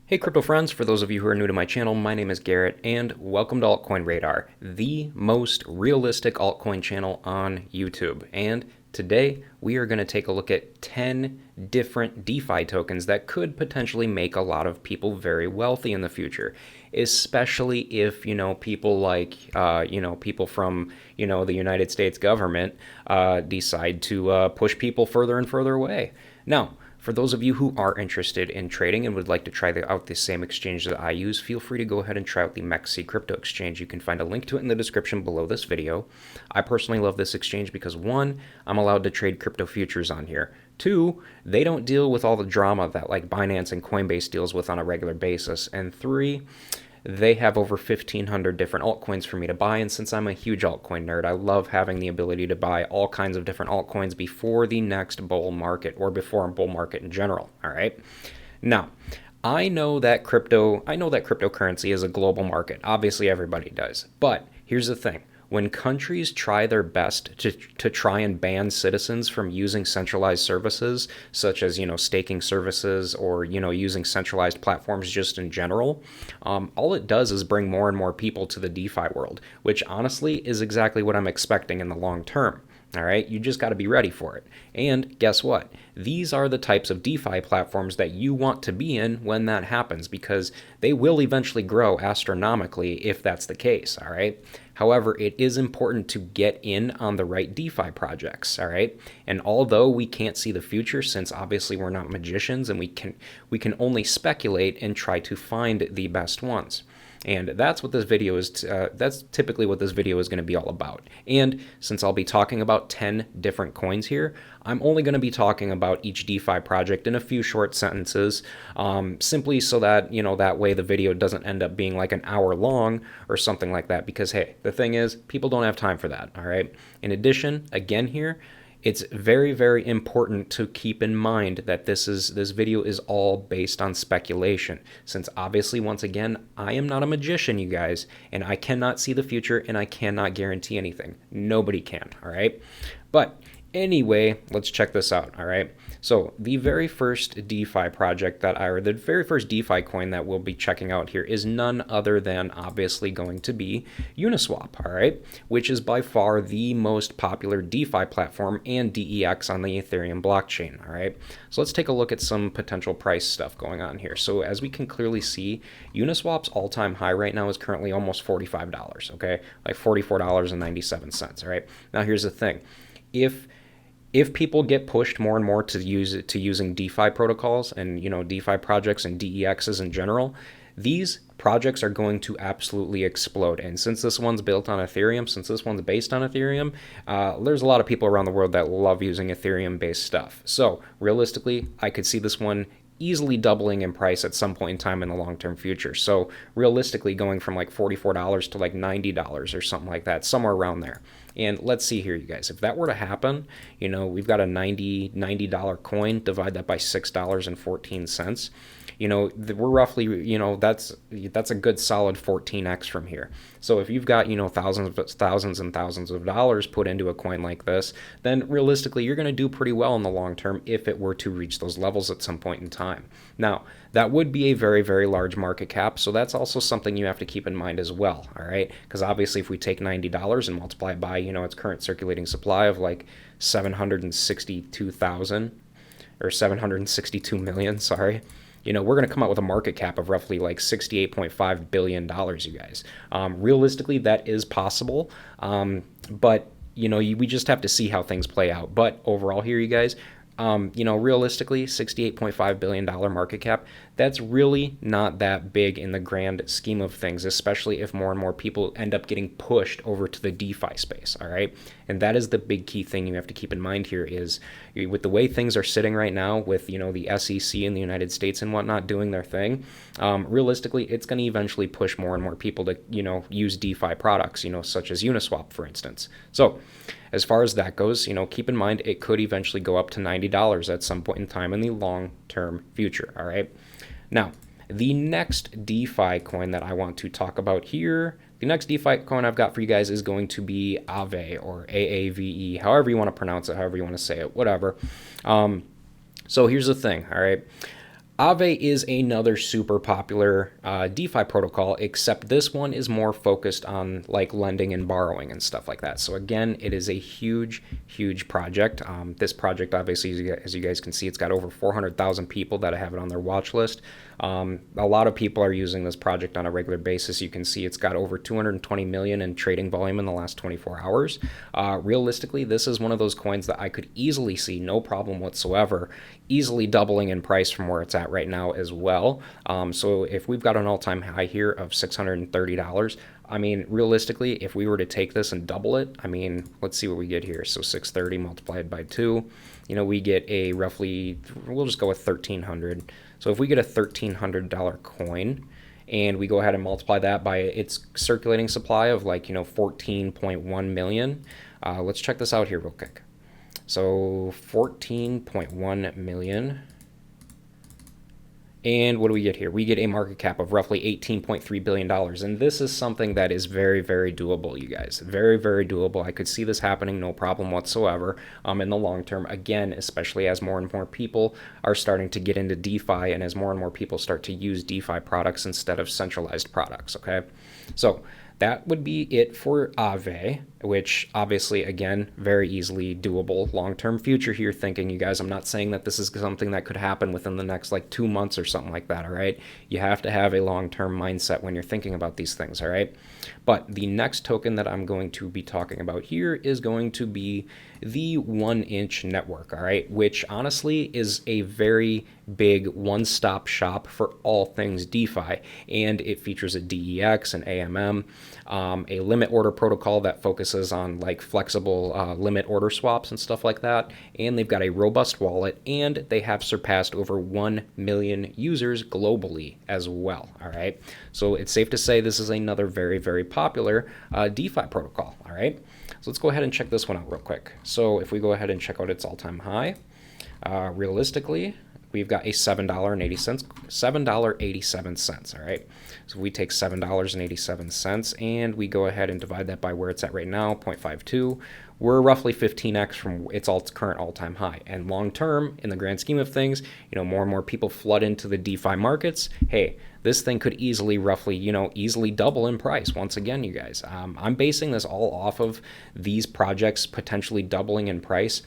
Hey crypto friends, for those of you who are new to my channel, my name is Garrett and welcome to Altcoin Radar, the most realistic altcoin channel on YouTube. And today we are going to take a look at 10 different DeFi tokens that could potentially make a lot of people very wealthy in the future, especially if, people like, people from, the United States government decide to push people further and further away. Now, for those of you who are interested in trading and would like to try out the same exchange that I use, feel free to go ahead and try out the MEXC crypto exchange. You can find a link to it in the description below this video. I personally love this exchange because 1, I'm allowed to trade crypto futures on here. 2, they don't deal with all the drama that like Binance and Coinbase deals with on a regular basis. And 3, they have over 1,500 different altcoins for me to buy, and since I'm a huge altcoin nerd, I love having the ability to buy all kinds of different altcoins before the next bull market, or before a bull market in general, all right? Now, I know that cryptocurrency is a global market. Obviously, everybody does. But here's the thing. When countries try their best to try and ban citizens from using centralized services, such as, staking services or, using centralized platforms just in general, all it does is bring more and more people to the DeFi world, which honestly is exactly what I'm expecting in the long term. All right, you just got to be ready for it. And guess what? These are the types of DeFi platforms that you want to be in when that happens, because they will eventually grow astronomically if that's the case. All right. However, it is important to get in on the right DeFi projects. All right. And although we can't see the future, since obviously we're not magicians and we can only speculate and try to find the best ones. And that's what this video is. That's typically what this video is going to be all about. And since I'll be talking about 10 different coins here, I'm only going to be talking about each DeFi project in a few short sentences, simply so that, that way the video doesn't end up being like an hour long or something like that. Because, hey, the thing is, people don't have time for that, all right? In addition, again here, it's very, very important to keep in mind that this video is all based on speculation, since obviously, once again, I am not a magician, you guys, and I cannot see the future and I cannot guarantee anything. Nobody can, all right? But anyway, let's check this out, all right? So the very first DeFi project the very first DeFi coin that we'll be checking out here is none other than obviously going to be Uniswap, all right? Which is by far the most popular DeFi platform and DEX on the Ethereum blockchain, all right? So let's take a look at some potential price stuff going on here. So as we can clearly see, Uniswap's all-time high right now is currently almost $45, okay? Like $44.97, all right? Now here's the thing. If people get pushed more and more to using DeFi protocols and DeFi projects and DEXs in general, these projects are going to absolutely explode. And since this one's built on Ethereum, since this one's based on Ethereum, there's a lot of people around the world that love using Ethereum-based stuff. So realistically, I could see this one easily doubling in price at some point in time in the long-term future. So realistically, going from like $44 to like $90 or something like that, somewhere around there. And let's see here, you guys, if that were to happen, we've got a $90 coin, divide that by $6.14. We're roughly, that's a good solid 14x from here. So if you've got, thousands and thousands of dollars put into a coin like this, then realistically, you're going to do pretty well in the long term if it were to reach those levels at some point in time. Now, that would be a very, very large market cap. So that's also something you have to keep in mind as well. All right. Because obviously, if we take $90 and multiply it by, its current circulating supply of like 762,000 or 762 million, sorry. We're going to come out with a market cap of roughly like $68.5 billion, you guys. Realistically, that is possible. But, we just have to see how things play out. But overall here, you guys, realistically, $68.5 billion market cap, that's really not that big in the grand scheme of things, especially if more and more people end up getting pushed over to the DeFi space, all right? And that is the big key thing you have to keep in mind here is with the way things are sitting right now with, the SEC in the United States and whatnot doing their thing, realistically, it's going to eventually push more and more people to, use DeFi products, such as Uniswap, for instance. So as far as that goes, keep in mind it could eventually go up to $90 at some point in time in the long-term future, all right? Now, the next DeFi coin that I want to talk about here, the next DeFi coin I've got for you guys is going to be Aave, or AAVE, however you want to pronounce it, however you want to say it, whatever. So here's the thing, all right? Aave is another super popular DeFi protocol, except this one is more focused on like lending and borrowing and stuff like that. So again, it is a huge, huge project. This project, obviously, as you guys can see, it's got over 400,000 people that have it on their watch list. A lot of people are using this project on a regular basis. You can see it's got over 220 million in trading volume in the last 24 hours. Realistically, this is one of those coins that I could easily see, no problem whatsoever, easily doubling in price from where it's at right now as well. So if we've got an all-time high here of $630, I mean, realistically, if we were to take this and double it, I mean, let's see what we get here. So 630 multiplied by 2, we get a roughly, we'll just go with 1,300. So if we get a $1,300 coin and we go ahead and multiply that by its circulating supply of 14.1 million, let's check this out here real quick. So 14.1 million. And what do we get here? We get a market cap of roughly $18.3 billion. And this is something that is very, very doable, you guys. Very, very doable. I could see this happening, no problem whatsoever, in the long term. Again, especially as more and more people are starting to get into DeFi and as more and more people start to use DeFi products instead of centralized products, okay? So that would be it for Aave, which obviously, again, very easily doable. Long-term future here thinking, you guys. I'm not saying that this is something that could happen within the next 2 months or something like that, all right? You have to have a long-term mindset when you're thinking about these things, all right? But the next token that I'm going to be talking about here is going to be the 1inch network, all right? Which honestly is a very big one-stop shop for all things DeFi, and it features a DEX, an AMM, a limit order protocol that focuses on flexible limit order swaps and stuff like that, and they've got a robust wallet, and they have surpassed over 1 million users globally as well, all right? So it's safe to say this is another very, very popular DeFi protocol, all right? So let's go ahead and check this one out real quick. So if we go ahead and check out its all-time high, realistically, we've got a $7.87, all right? So if we take $7.87 and we go ahead and divide that by where it's at right now, 0.52, we're roughly 15x from its current all-time high. And long-term, in the grand scheme of things, more and more people flood into the DeFi markets. Hey, this thing could easily, roughly, easily double in price. Once again, you guys, I'm basing this all off of these projects potentially doubling in price,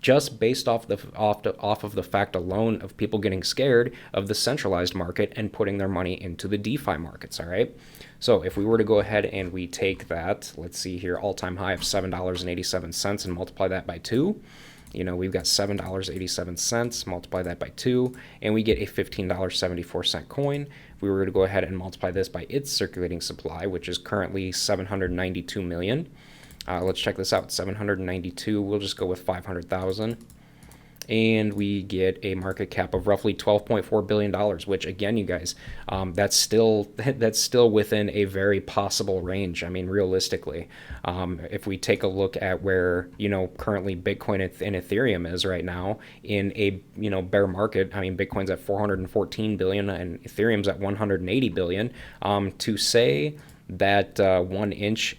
just based off of the fact alone of people getting scared of the centralized market and putting their money into the DeFi markets, all right? So if we were to go ahead and we take that, let's see here, all-time high of $7.87 and multiply that by 2, we've got $7.87, multiply that by 2, and we get a $15.74 coin. If we were to go ahead and multiply this by its circulating supply, which is currently 792 million, let's check this out. 792, we'll just go with 500,000. And we get a market cap of roughly $12.4 billion, which again, you guys, that's still within a very possible range. I mean, realistically, if we take a look at where, currently Bitcoin and Ethereum is right now in a, bear market, I mean, Bitcoin's at 414 billion and Ethereum's at 180 billion. To say that 1inch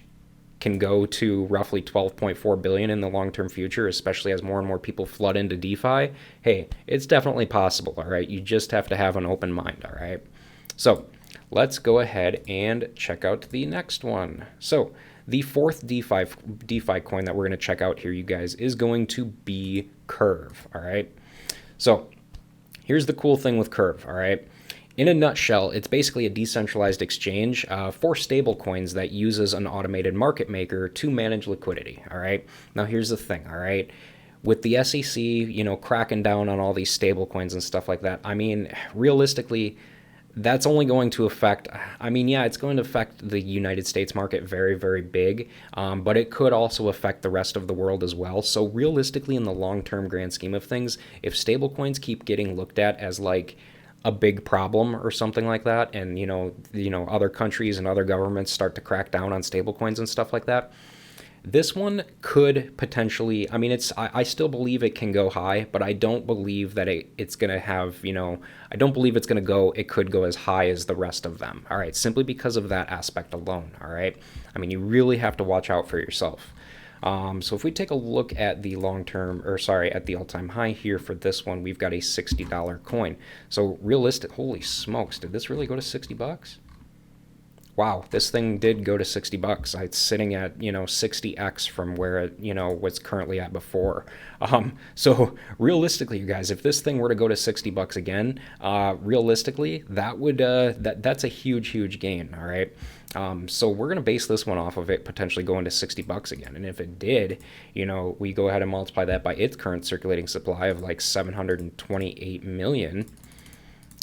can go to roughly 12.4 billion in the long-term future, especially as more and more people flood into DeFi, hey, it's definitely possible, all right? You just have to have an open mind, all right? So let's go ahead and check out the next one. So the fourth DeFi coin that we're going to check out here, you guys, is going to be Curve, all right? So here's the cool thing with Curve, all right? In a nutshell, it's basically a decentralized exchange for stablecoins that uses an automated market maker to manage liquidity, all right? Now, here's the thing, all right? With the SEC, cracking down on all these stablecoins and stuff like that, I mean, realistically, that's only going to affect, it's going to affect the United States market very, very big, but it could also affect the rest of the world as well. So realistically, in the long-term grand scheme of things, if stablecoins keep getting looked at as a big problem or something like that, and other countries and other governments start to crack down on stablecoins and stuff like that, this one could potentially, I still believe it can go high, but I don't believe that it's going to have, I don't believe it could go as high as the rest of them, all right, simply because of that aspect alone, all right? You really have to watch out for yourself. So if we take a look at the at the all-time high here for this one, we've got a $60 coin. So realistic, holy smokes, did this really go to 60 bucks? Wow, this thing did go to 60 bucks. It's sitting at, 60x from where it, was currently at before. So realistically, you guys, if this thing were to go to 60 bucks again, realistically, that would, that's a huge gain. All right. So we're going to base this one off of it potentially going to 60 bucks again. And if it did, we go ahead and multiply that by its current circulating supply of like 728 million.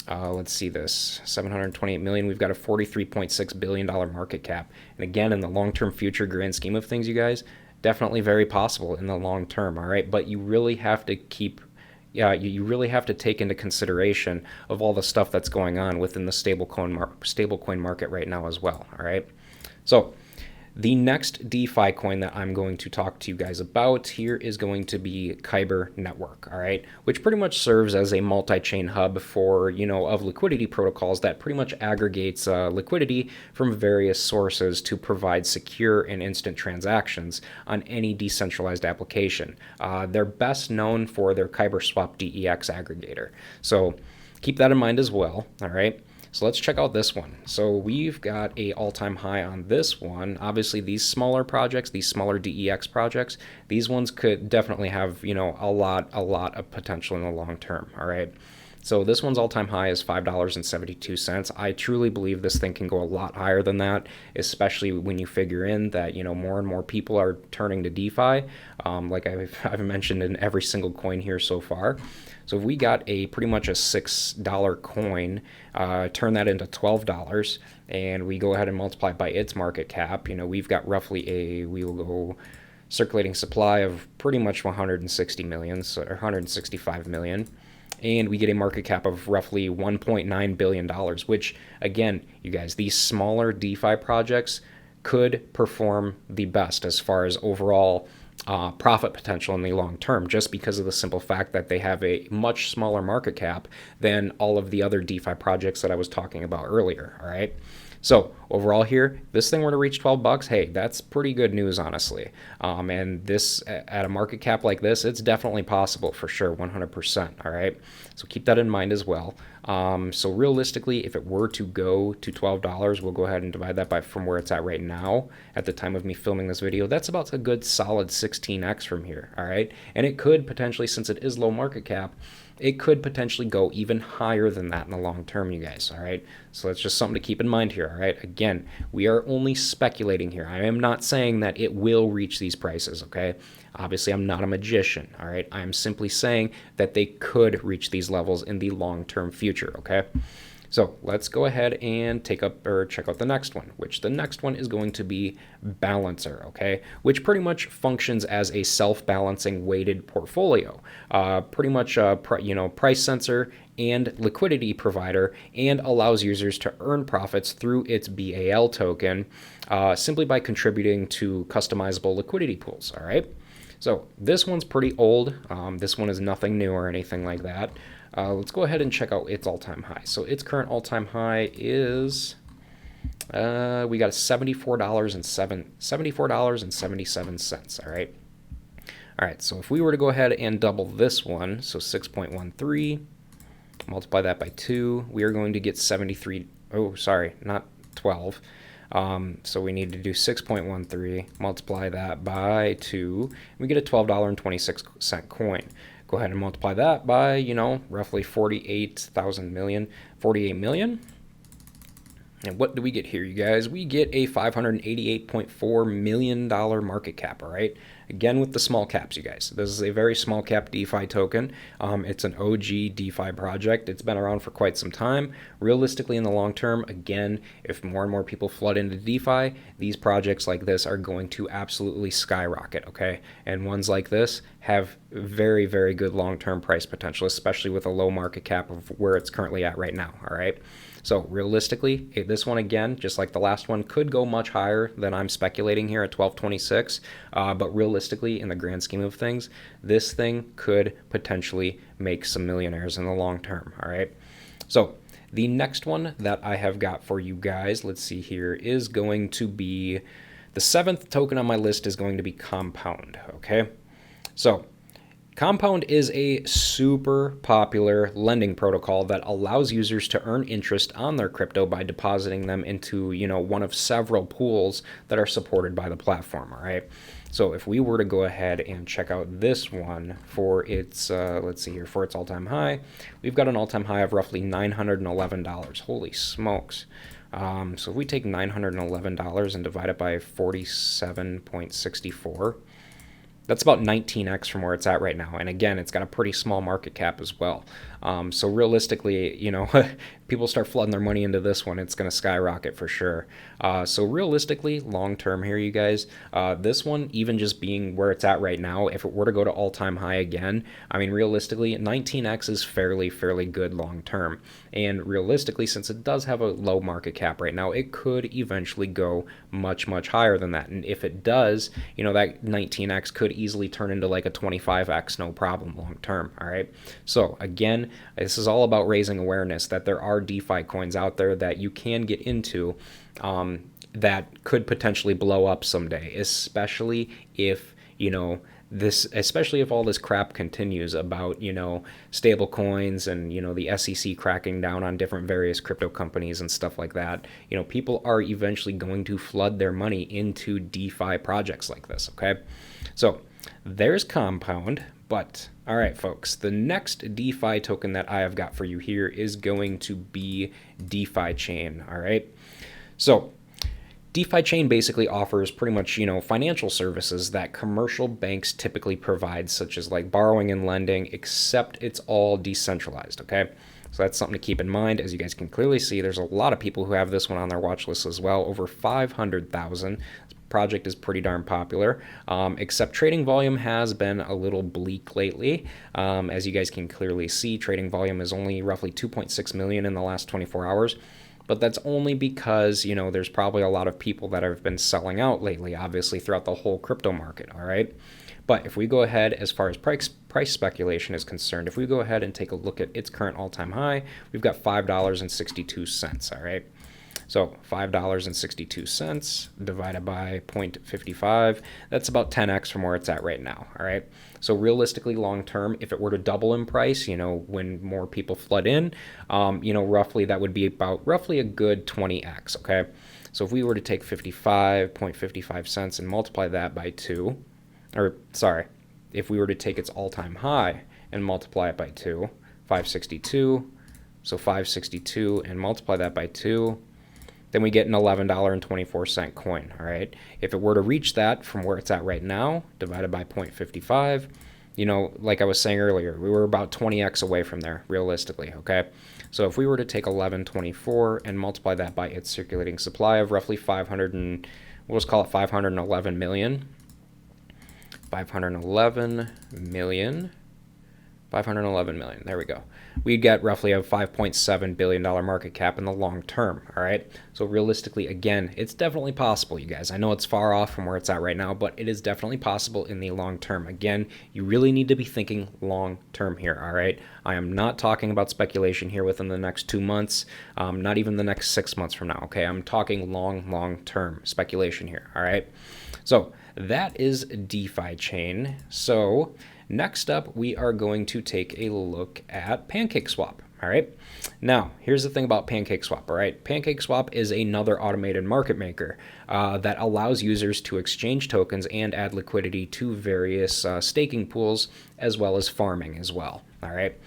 Let's see this, 728 million. We've got a $43.6 billion market cap. And again, in the long-term future grand scheme of things, you guys, definitely very possible in the long term. All right. But you really have to you really have to take into consideration of all the stuff that's going on within the stablecoin market right now as well. All right. So the next DeFi coin that I'm going to talk to you guys about here is going to be Kyber Network, all right, which pretty much serves as a multi-chain hub for, of liquidity protocols that pretty much aggregates liquidity from various sources to provide secure and instant transactions on any decentralized application. They're best known for their Kyber Swap DEX aggregator. So keep that in mind as well, all right. So let's check out this one. So we've got a all-time high on this one. Obviously, these smaller projects, these smaller DEX projects, these ones could definitely have, a lot of potential in the long term. All right. So this one's all-time high is $5.72. I truly believe this thing can go a lot higher than that, especially when you figure in that, more and more people are turning to DeFi, like I've mentioned in every single coin here so far. So if we got pretty much a $6 coin, turn that into $12, and we go ahead and multiply by its market cap, we've got roughly we will go circulating supply of pretty much 160 million, so 165 million. And we get a market cap of roughly $1.9 billion, which, again, you guys, these smaller DeFi projects could perform the best as far as overall profit potential in the long term, just because of the simple fact that they have a much smaller market cap than all of the other DeFi projects that I was talking about earlier, all right? So overall here, this thing were to reach 12 bucks, hey, that's pretty good news, honestly. And this, at a market cap like this, it's definitely possible for sure, 100%, all right? So keep that in mind as well. So realistically, if it were to go to $12, we'll go ahead and divide that by from where it's at right now at the time of me filming this video. That's about a good solid 16x from here, all right? And it could potentially, since it is low market cap, it could potentially go even higher than that in the long term, you guys, all right? So that's just something to keep in mind here, all right? Again, we are only speculating here. I am not saying that it will reach these prices, okay? Obviously, I'm not a magician, all right? I'm simply saying that they could reach these levels in the long-term future, okay? So let's go ahead and check out the next one, which the next one is going to be Balancer, okay? Which pretty much functions as a self-balancing weighted portfolio, pretty much price sensor and liquidity provider, and allows users to earn profits through its BAL token simply by contributing to customizable liquidity pools, all right? So this one's pretty old. This one is nothing new or anything like that. Let's go ahead and check out its all-time high. So its current all-time high is, we got a $74.77, all right? All right, so if we were to go ahead and double this one, so 6.13, multiply that by 2, we are going to get 73, oh, sorry, not 12. So we need to do 6.13, multiply that by 2, and we get a $12.26 coin. Go ahead and multiply that by, roughly 48 million. And what do we get here, you guys? We get a $588.4 million market cap, all right? Again, with the small caps, you guys. This is a very small cap DeFi token. It's an OG DeFi project. It's been around for quite some time. Realistically, in the long term, again, if more and more people flood into DeFi, these projects like this are going to absolutely skyrocket, okay? And ones like this have very, very good long-term price potential, especially with a low market cap of where it's currently at right now, all right? So realistically, this one, again, just like the last one, could go much higher than I'm speculating here at 12.26. But realistically, in the grand scheme of things, this thing could potentially make some millionaires in the long term. All right. So the next one that I have got for you guys, let's see here, is going to be The seventh token on my list is going to be Compound, okay? So Compound is a super popular lending protocol that allows users to earn interest on their crypto by depositing them into, one of several pools that are supported by the platform, all right? So if we were to go ahead and check out this one for its, let's see here, for its all-time high, we've got an all-time high of roughly $911. Holy smokes. So if we take $911 and divide it by 47.64, that's about 19x from where it's at right now. And again, it's got a pretty small market cap as well. So realistically, people start flooding their money into this one, it's going to skyrocket for sure. So realistically, long term here, you guys, this one, even just being where it's at right now, if it were to go to all-time high again, I mean, realistically, 19x is fairly good long term. And realistically, since it does have a low market cap right now, it could eventually go much higher than that. And if it does, that 19x could easily turn into like a 25x, no problem long term. All right. So again, this is all about raising awareness that there are DeFi coins out there that you can get into that could potentially blow up someday, especially if, especially if all this crap continues about, stable coins and, the SEC cracking down on different various crypto companies and stuff like that. People are eventually going to flood their money into DeFi projects like this, okay? So there's Compound. But, all right, folks, the next DeFi token that I have got for you here is going to be DeFi Chain, all right? So DeFi Chain basically offers pretty much, financial services that commercial banks typically provide, such as like borrowing and lending, except it's all decentralized, okay? So that's something to keep in mind. As you guys can clearly see, there's a lot of people who have this one on their watch list as well, over 500,000. Project is pretty darn popular, except trading volume has been a little bleak lately. As you guys can clearly see, trading volume is only roughly 2.6 million in the last 24 hours. But that's only because, there's probably a lot of people that have been selling out lately, obviously, throughout the whole crypto market, all right? But if we go ahead, as far as price speculation is concerned, if we go ahead and take a look at its current all-time high, we've got $5.62, all right? So $5.62 divided by 0.55, that's about 10x from where it's at right now, all right? So realistically, long term, if it were to double in price, when more people flood in, roughly that would be about roughly a good 20x, okay? So if we were to take 55.55 cents and multiply that by 2, if we were to take its all-time high and multiply it by 2, 562, so 562 and multiply that by 2, then we get an $11.24 coin, all right? If it were to reach that from where it's at right now, divided by 0.55, like I was saying earlier, we were about 20x away from there, realistically, okay? So if we were to take 1124 and multiply that by its circulating supply of roughly 511 million, 511 million, there we go. We'd get roughly a $5.7 billion market cap in the long term, all right? So realistically, again, it's definitely possible, you guys. I know it's far off from where it's at right now, but it is definitely possible in the long term. Again, you really need to be thinking long term here, all right? I am not talking about speculation here within the next 2 months, not even the next 6 months from now, okay? I'm talking long term speculation here, all right? So that is DeFi Chain. So next up, we are going to take a look at PancakeSwap, all right? Now, here's the thing about PancakeSwap, all right? PancakeSwap is another automated market maker that allows users to exchange tokens and add liquidity to various staking pools, as well as farming as well, all right?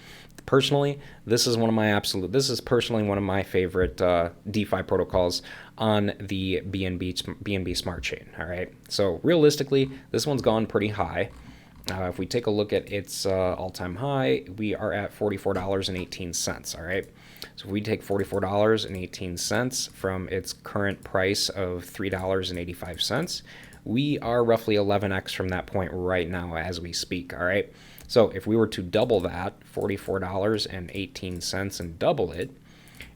Personally, this is personally one of my favorite DeFi protocols on the BNB Smart Chain, all right? So realistically, this one's gone pretty high. If we take a look at its all-time high, we are at $44.18, all right? So if we take $44.18 from its current price of $3.85, we are roughly 11x from that point right now as we speak, all right? So if we were to double that, $44.18, and double it,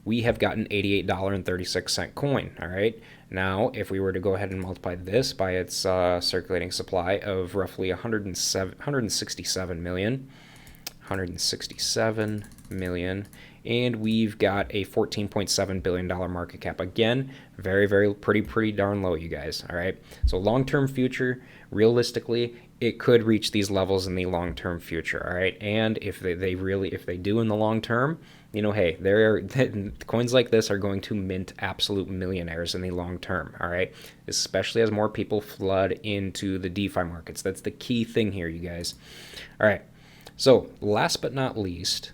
we have got an $88.36 coin, all right? Now, if we were to go ahead and multiply this by its circulating supply of roughly 167 million, and we've got a $14.7 billion market cap. Again, pretty darn low, you guys. All right. So long-term future, realistically, it could reach these levels in the long-term future. All right. And if they do in the long term, hey, coins like this are going to mint absolute millionaires in the long term. All right. Especially as more people flood into the DeFi markets. That's the key thing here, you guys. All right. So last but not least,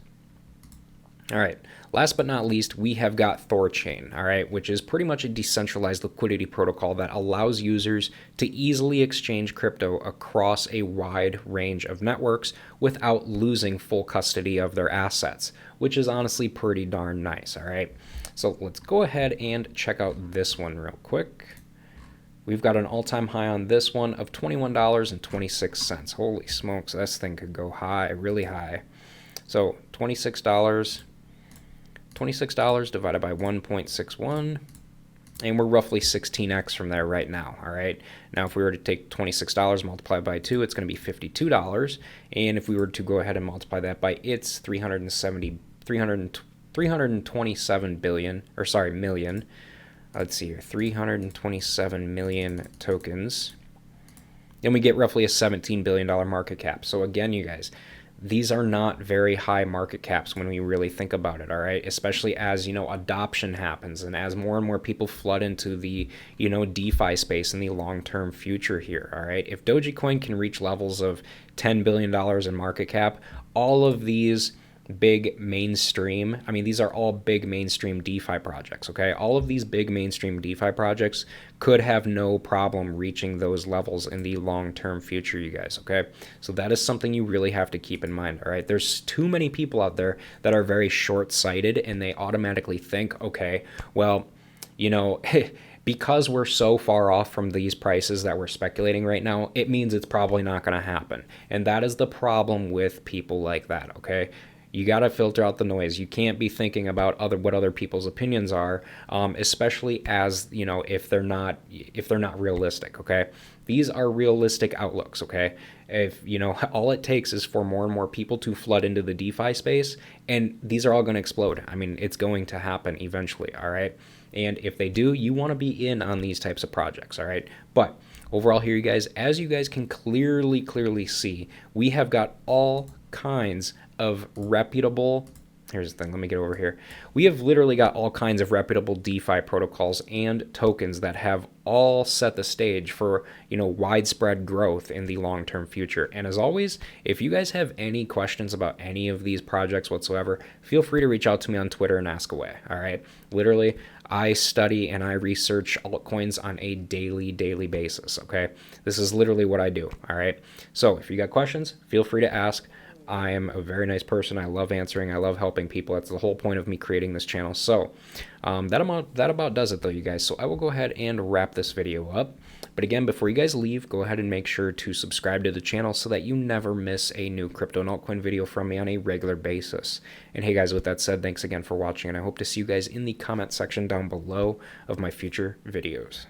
we have got Thorchain, all right, which is pretty much a decentralized liquidity protocol that allows users to easily exchange crypto across a wide range of networks without losing full custody of their assets, which is honestly pretty darn nice, all right? So let's go ahead and check out this one real quick. We've got an all-time high on this one of $21.26. Holy smokes, this thing could go high, really high. So $26 divided by 1.61, and we're roughly 16x from there right now. All right. Now, if we were to take $26 multiplied by 2, it's going to be $52. And if we were to go ahead and multiply that by its 327 billion, or sorry, million. Let's see here, 327 million tokens. Then we get roughly a $17 billion market cap. So again, you guys, these are not very high market caps when we really think about it, all right? Especially as, adoption happens and as more and more people flood into the, DeFi space in the long-term future here, all right? If Dogecoin can reach levels of $10 billion in market cap, all of these big mainstream, these are all big mainstream DeFi projects, okay? All of these big mainstream DeFi projects could have no problem reaching those levels in the long-term future, you guys, okay? So that is something you really have to keep in mind, all right? There's too many people out there that are very short-sighted and they automatically think, okay, well, because we're so far off from these prices that we're speculating right now, it means it's probably not going to happen. And that is the problem with people like that, okay? You got to filter out the noise. You can't be thinking about what other people's opinions are, especially as, if they're not realistic, okay? These are realistic outlooks, okay? If, all it takes is for more and more people to flood into the DeFi space, and these are all going to explode. It's going to happen eventually, all right? And if they do, you want to be in on these types of projects, all right? But overall here, you guys, as you guys can clearly see, we have got all kinds of reputable, here's the thing, let me get over here. We have literally got all kinds of reputable DeFi protocols and tokens that have all set the stage for, widespread growth in the long-term future. And as always, if you guys have any questions about any of these projects whatsoever, feel free to reach out to me on Twitter and ask away, all right? Literally, I study and I research altcoins on a daily basis, okay? This is literally what I do, all right? So if you got questions, feel free to ask. I am a very nice person. I love answering. I love helping people. That's the whole point of me creating this channel. So that about does it though, you guys. So I will go ahead and wrap this video up. But again, before you guys leave, go ahead and make sure to subscribe to the channel so that you never miss a new crypto and altcoin video from me on a regular basis. And hey guys, with that said, thanks again for watching, and I hope to see you guys in the comment section down below of my future videos.